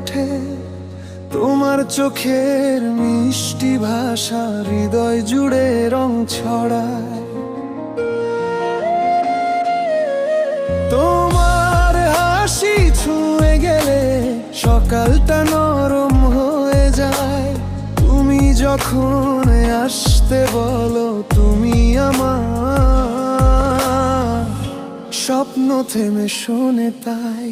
ওঠে, তোমার চোখের মিষ্টি ভাষা হৃদয় জুড়ে রং ছড়ায়। তোমার হাসি ছুঁয়ে গেলে সকালটা নরম হয়ে যায়। তুমি যখন আসতে বলো, তুমি আমার স্বপ্ন থেমে শোনে তাই।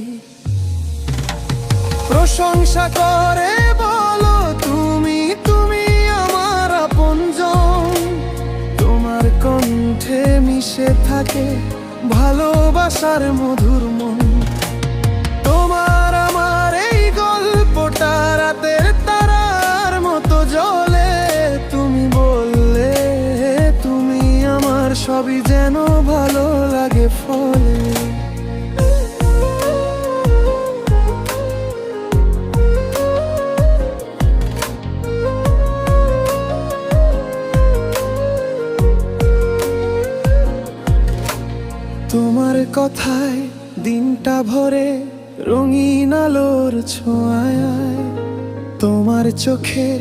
প্রশংসা করে বলো তুমি, তুমি আমার আপনজন। তোমার কণ্ঠে মিশে থাকে ভালোবাসার মধুর মন। তোমার আমার এই গল্পটা রাতের তারার মতো জ্বলে। তুমি বললে তুমি আমার, সবই যেন ভালো লাগে ফলে। তোমার কথায় দিনটা ভরে রঙিন আলোর ছোঁয়ায়। তোমার চোখের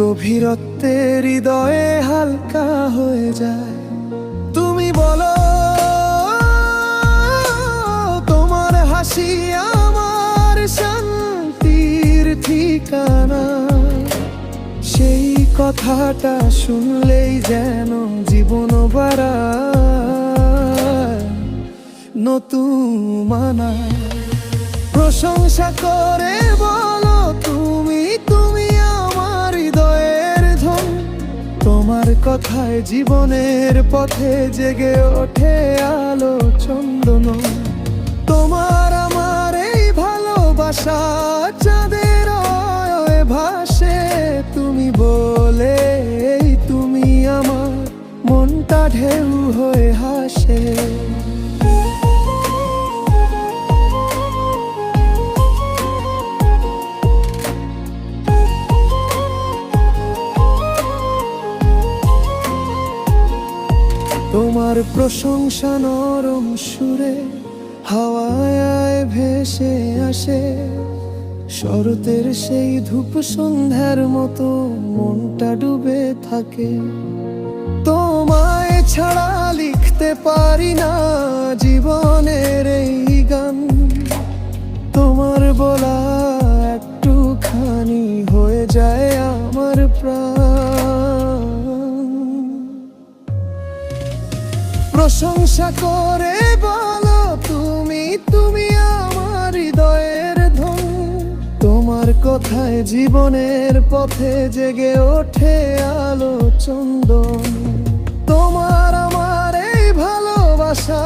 গভীরত্বে হৃদয়ে হালকা হয়ে যায়। তুমি বলো তোমার হাসি আমার শান্তির ঠিকানা। সেই কথাটা শুনলেই যেন জীবন বাড়ায় নতুন মানায়। প্রশংসা করে বলো তুমি, তুমি আমার হৃদয়ের ধন। তোমার কথায় জীবনের পথে জেগে ওঠে আলো চন্দন। তোমার আমার এই ভালোবাসা চাঁদের আলোয় ভাসে। তুমি বলে তুমি আমার, মনটা ঢেউ হয়ে হাসে। তোমার প্রশংসা নরম সুরে হাওয়ায় ভেসে আসে। শরতের সেই ধূপ সন্ধ্যার মতো মনটা ডুবে থাকে। তোমায় ছাড়া লিখতে পারি না জীবনের এই গান। তোমার বলা একটুখানি হয়ে যায় আমার প্রাণ। প্রশংসা করে বলো তুমি, তুমি আমার হৃদয়ের ধন। তোমার কথায় জীবনের পথে জেগে ওঠে আলো চন্দন। তোমার আমার এই ভালোবাসা